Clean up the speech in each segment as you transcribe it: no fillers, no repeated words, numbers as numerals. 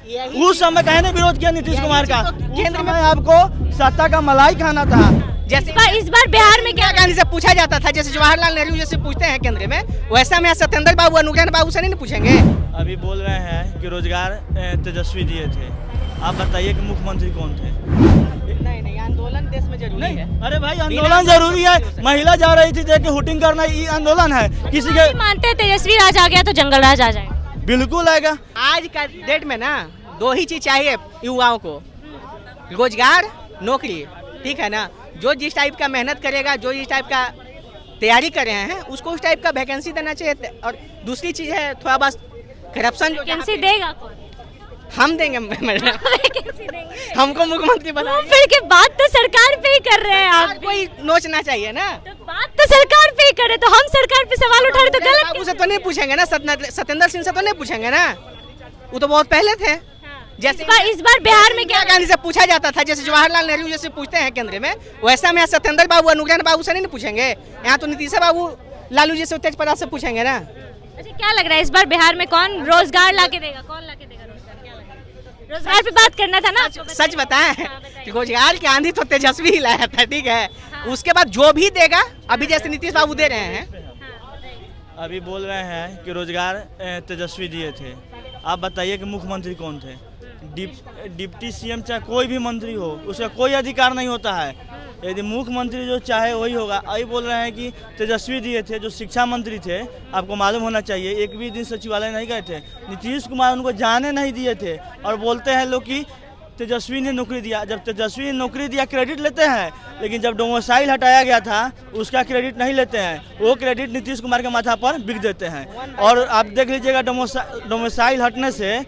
उस समय कहे ने विरोध किया नीतीश कुमार का। केंद्र में आपको सत्ता का मलाई खाना था। जैसे इस बार बिहार में क्या गांधी से पूछा जाता था, जैसे जवाहरलाल नेहरू जैसे पूछते हैं केंद्र में, वैसा में सत्येंद्र बाबू अनुग्रह बाबू से नहीं पूछेंगे। अभी बोल रहे हैं कि रोजगार तेजस्वी दिए थे, आप बताइए कि मुख्यमंत्री कौन थे? नहीं, आंदोलन देश में जरूरी है। अरे भाई आंदोलन जरूरी है, महिला जा रही थी देख के हुटिंग करना, ये आंदोलन है। किसी के मानते हैं तेजस्वी राज आ गया तो जंगल राज आ जाएगा? बिल्कुल आएगा। आज का डेट में ना दो ही चीज चाहिए युवाओं को, रोजगार, नौकरी, ठीक है ना। जो जिस टाइप का मेहनत करेगा, जो जिस टाइप का तैयारी कर रहे हैं, उसको उस टाइप का वैकेंसी देना चाहिए। और दूसरी चीज है थोड़ा बस करप्शन। वैकेंसी देगा कौन? हम देंगे मैडम। हमको मुख्यमंत्री बना। फिर के बात तो सरकार पे ही कर रहे हैं आप। कोई नोचना चाहिए ना, तो बात तो सरकार पे ही करे, तो हम सरकार पे सवाल उठा रहे तो गलत। बाबू से तो नहीं पूछेंगे ना, सत्येंद्र सिंह से तो नहीं पूछेंगे ना, वो तो बहुत पहले थे। जैसे इस बार बिहार में क्या गांधी से पूछा जाता था, जैसे जवाहरलाल नेहरू जैसे पूछते हैं केंद्र में, वैसा में सत्येंद्र बाबू अनुग्रह बाबू से नहीं पूछेंगे। यहाँ तो नीतीश बाबू लालू जी से तेज प्रताप से पूछेंगे ना। अच्छा, क्या लग रहा है इस बार बिहार में कौन रोजगार लाके देगा? कौन लाके देगा रोजगार? क्या लग रहा है? रोजगार पे बात करना था ना। सच बताएं, रोजगार की आंधी तो तेजस्वी ही लाया था, ठीक है। उसके बाद जो भी देगा, अभी जैसे नीतीश बाबू दे रहे हैं। अभी बोल रहे हैं कि रोजगार तेजस्वी दिए थे, आप बताइए कि मुख्यमंत्री कौन थे? डिप्टी सीएम चाहे कोई भी मंत्री हो, उसका कोई अधिकार नहीं होता है। यदि मुख्यमंत्री जो चाहे वही होगा। अभी बोल रहे हैं कि तेजस्वी दिए थे, जो शिक्षा मंत्री थे, आपको मालूम होना चाहिए, एक भी दिन सचिवालय नहीं गए थे। नीतीश कुमार उनको जाने नहीं दिए थे, और बोलते हैं लोग कि तेजस्वी ने नौकरी दिया। जब तेजस्वी ने नौकरी दिया क्रेडिट लेते हैं, लेकिन जब डोमिसाइल हटाया गया था उसका क्रेडिट नहीं लेते हैं, वो क्रेडिट नीतीश कुमार के माथा पर बिक देते हैं। और आप देख लीजिएगा डोमिसाइल हटने से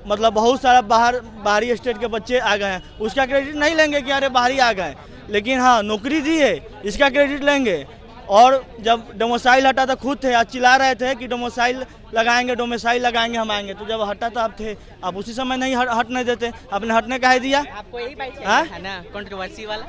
मतलब बहुत सारा बाहरी स्टेट के बच्चे आ गए हैं, उसका क्रेडिट नहीं लेंगे कि अरे बाहरी आ गए, लेकिन हाँ नौकरी दी है इसका क्रेडिट लेंगे। और जब डोमिसाइल हटा तो खुद थे, आज चिल्ला रहे थे कि डोमिसाइल लगाएंगे हम आएंगे, तो जब हटा तो आप थे, आप उसी समय नहीं हटने देते, आपने हटने कह दिया। आपको यही बात है ना, कंट्रोवर्सी वाला।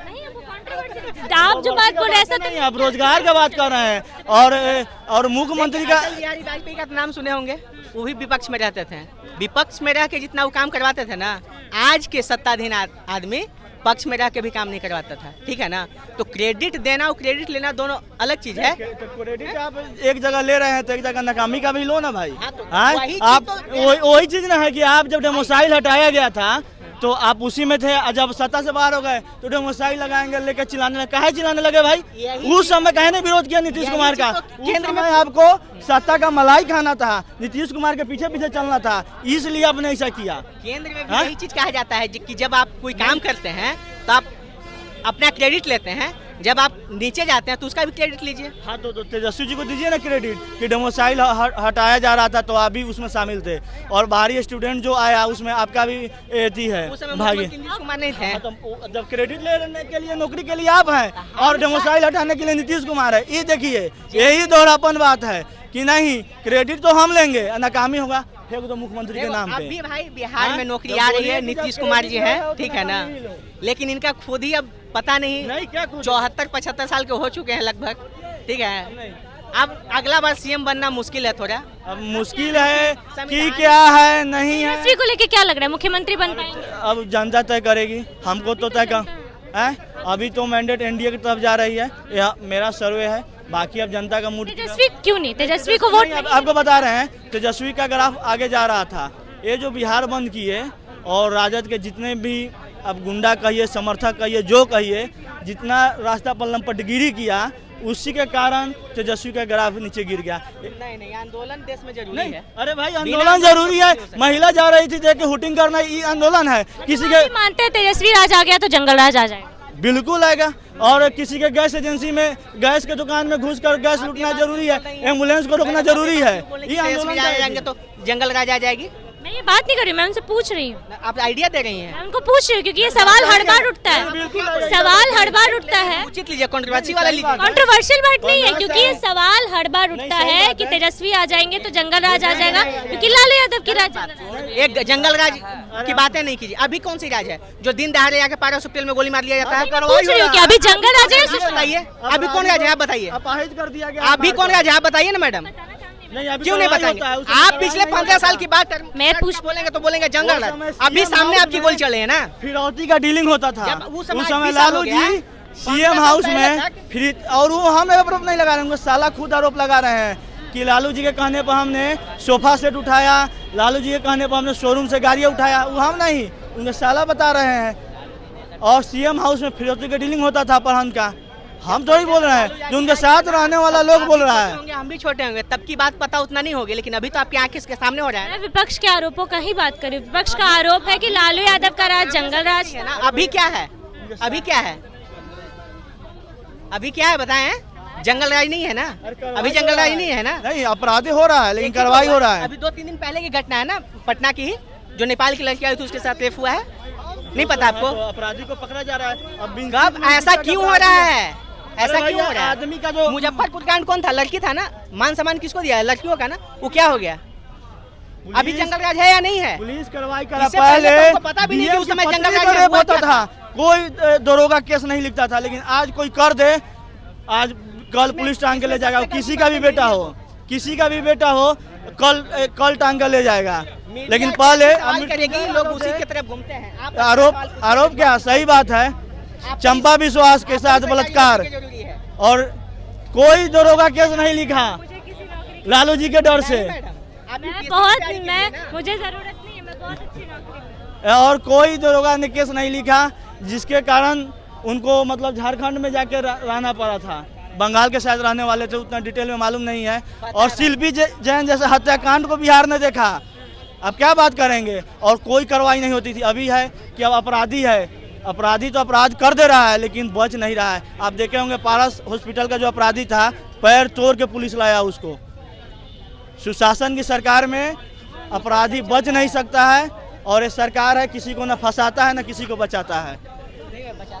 आप जो बात बोल रहे हैं नहीं, आप रोजगार का बात कर रहे हैं। और मुख्यमंत्री का बिहारी वाजपेयी का नाम सुने होंगे, वो भी विपक्ष में रहते थे। विपक्ष में रह के जितना वो काम करवाते थे ना, आज के सत्ताधीन आदमी पक्ष में रह के भी काम नहीं करवाता था, ठीक है ना। तो क्रेडिट देना और क्रेडिट लेना दोनों अलग चीज है। तो क्रेडिट आप एक जगह ले रहे हैं तो एक जगह नाकामी का भी लो ना भाई। आप वही चीज ना है कि आप जब डोमिसाइल हटाया गया था तो आप उसी में थे, जब सत्ता से बाहर हो गए तो डोमिसाइल लगाएंगे लेकर चिल्लाने लगे। काहे चिल्लाने लगे भाई? उस समय कहे ने विरोध किया नीतीश कुमार का। केंद्र में आपको सत्ता का मलाई खाना था, नीतीश कुमार के पीछे पीछे चलना था, इसलिए आपने ऐसा किया। केंद्र में भी यही चीज कहा जाता है कि जब आप कोई काम करते हैं तो आप अपना क्रेडिट लेते हैं, जब आप नीचे जाते हैं तो उसका भी क्रेडिट लीजिए। हाँ तो तेजस्वी जी को दीजिए ना क्रेडिट कि डोमिसाइल हटाया जा रहा था तो आप भी उसमें शामिल थे, और बाहरी स्टूडेंट जो आया उसमें आपका भी एथी है भागी। नीतीश कुमार नहीं थे। जब क्रेडिट लेने के लिए नौकरी के लिए आप हैं और डोमिसाइल हटाने के लिए नीतीश कुमार है, ये देखिए यही दोहरापन बात है कि नहीं क्रेडिट तो हम लेंगे, नाकामी होगा तो मुख्यमंत्री के नाम पे। अभी भाई बिहार में नौकरी आ रही है, नीतीश कुमार जी हैं, ठीक है ना, लेकिन इनका खुद ही अब पता नहीं 74-75 साल के हो चुके हैं लगभग, ठीक है। अब अगला बार सीएम बनना मुश्किल है थोड़ा। अब मुश्किल है कि क्या है नहीं है, तेजस्वी को लेके क्या लग रहा है, मुख्यमंत्री बन पाएंगे? अब जनता तय करेगी, हमको तो तय कर है। अभी तो मैंडेट एनडीए की तरफ जा रही है, यह मेरा सर्वे है, बाकी अब जनता का मूड। तेजस्वी क्यों नहीं? तेजस्वी को वोट आपको बता रहे हैं, तेजस्वी का ग्राफ आगे जा रहा था। ये जो बिहार बंद किए और राजद के जितने भी अब गुंडा कहिए, समर्थक कहिए, जो कहिए, जितना रास्ता पल्लम पटगिरी किया, उसी के कारण तेजस्वी का ग्राफ नीचे गिर गया। नहीं, आंदोलन देश में जरूरी है। अरे भाई आंदोलन जरूरी है, महिला जा रही थी देख के हुटिंग करना, ये आंदोलन है। किसी के मानते हैं तेजस्वी राज आ गया तो जंगल राज आ जाएगा? बिल्कुल आएगा। और किसी के गैस एजेंसी में, गैस के दुकान में घुसकर गैस लूटना जरूरी है, एम्बुलेंस को रोकना जरूरी है। ये आंदोलन जाएंगे तो जंगल राज आ जाएगी। मैं ये बात नहीं कर रही, मैं उनसे पूछ रही हूँ। आप आइडिया दे रही हैं। मैं उनको पूछ रही हूँ क्योंकि ये सवाल हर बार उठता है, सवाल हर बार उठता है। उचित लीजिए, कंट्रोवर्सी वाला लीजिए। कंट्रोवर्शियल बात नहीं है क्योंकि ये सवाल हर बार उठता है कि तेजस्वी आ जाएंगे तो जंगल राज आ जाएगा, क्योंकि लालू यादव की राज। एक जंगल राज की बातें नहीं कीजिए। अभी कौन सी राज है जो दिन दहाड़े आके 1200 पेल में गोली मार लिया जाता है? पूछ रही हूँ कि अभी जंगल राज है? बताइए, अभी कौन राज है आप बताइए। अपाहिज कर दिया गया। अभी कौन राज है आप बताइए ना मैडम। नहीं, अभी क्यों तो नहीं लड़ाई बताएंगे? होता है, उसमें आप लड़ाई पिछले नहीं 15 साल की बात मैं पूछ- बोलेंगे तो बोलेंगे जंगल उस राज। समय अभी CM सामने हाउस आपकी में गोली चले हैं ना। फिरौती का डीलिंग होता था। जब उस उस समय समय 20 साल हो लालू गया, जी 15 सीएम साल हाउस पहले में तक। फिर, और वो हम आरोप नहीं लगा रहे हैं, साला खुद आरोप लगा रहे हैं कि लालू जी के कहने पर हमने सोफा सेट उठाया, लालू जी के कहने पर हमने शोरूम से गाड़ियाँ उठाया। वो हम नहीं, उनके साला बता रहे हैं। और सीएम हाउस में फिरौती का डीलिंग होता था प्रहन का, हम थोड़ी बोल रहे हैं, जो उनके साथ रहने वाला लोग बोल रहा है। होंगे, हम भी छोटे होंगे, तब की बात पता उतना नहीं होगी, लेकिन अभी तो आपकी आंखें के सामने हो रहा है मैं विपक्ष के आरोपों का ही बात करूँ। विपक्ष का आरोप है कि लालू यादव का राज जंगल राज है ना। अभी क्या है? अभी क्या है? अभी क्या है बताएं? जंगल राज नहीं है ना, अभी जंगल राज नहीं है ना। नहीं, अपराधी हो रहा है, लेकिन कार्रवाई हो रहा है। अभी 2-3 दिन पहले की घटना है ना, पटना की, जो नेपाल की लड़की आई थी उसके साथ रेप हुआ है, नहीं पता आपको? तो अपराधी को पकड़ा जा रहा है। अब कब ऐसा क्यों हो रहा है? ऐसा अरे क्यों हो भैया, रहा है? आदमी का जो मुजफ्फरपुर कांड कौन था? लड़की था ना। मान सम्मान किसको दिया है? लड़कियों का ना। वो क्या हो गया? अभी जंगल राज है या नहीं है? पुलिस कार्रवाई करा। इससे पहले पहले तो हमको पता भी नहीं कि उस समय जंगल राज में रेप हुआ होता क्या था, कोई दरोगा केस नहीं लिखता था, लेकिन आज कोई कर दे, आज कल पुलिस टांग के ले जाएगा। किसी का भी बेटा हो, किसी का भी बेटा हो, कल टांग के ले जाएगा। लेकिन पहले सवाल करेगी, लोग उसी की तरफ घूमते हैं। आप आरोप क्या? सही बात है, चंपा विश्वास के साथ बलात्कार, जरूरी है। और कोई दरोगा केस नहीं लिखा लालू जी के डर से। मुझे जरूरत नहीं है, मैं बहुत अच्छी नौकरी में। और कोई दरोगा ने केस नहीं लिखा, जिसके कारण उनको मतलब झारखंड में जाके रहना पड़ा था। बंगाल के शायद रहने वाले थे, उतना डिटेल में मालूम नहीं है। और शिल्पी जैन जैसे हत्याकांड को बिहार ने देखा, अब क्या बात करेंगे? और कोई कार्रवाई नहीं होती थी। अभी है कि अब अपराधी है, अपराधी तो अपराध कर दे रहा है, लेकिन बच नहीं रहा है। आप देखे होंगे पारस हॉस्पिटल का जो अपराधी था, पैर तोड़ के पुलिस लाया उसको। सुशासन की सरकार में अपराधी बच नहीं सकता है, और ये सरकार है किसी को न फंसाता है न किसी को बचाता है।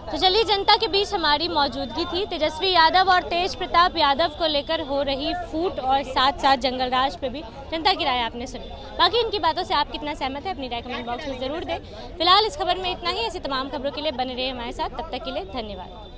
तो चलिए, जनता के बीच हमारी मौजूदगी थी तेजस्वी यादव और तेज प्रताप यादव को लेकर हो रही फूट, और साथ साथ जंगल राज पे भी जनता की राय आपने सुनी। बाकी इनकी बातों से आप कितना सहमत है, अपनी राय कमेंट बॉक्स में जरूर दें। फिलहाल इस खबर में इतना ही। ऐसी तमाम खबरों के लिए बने रहिए हमारे साथ, तब तक के लिए धन्यवाद।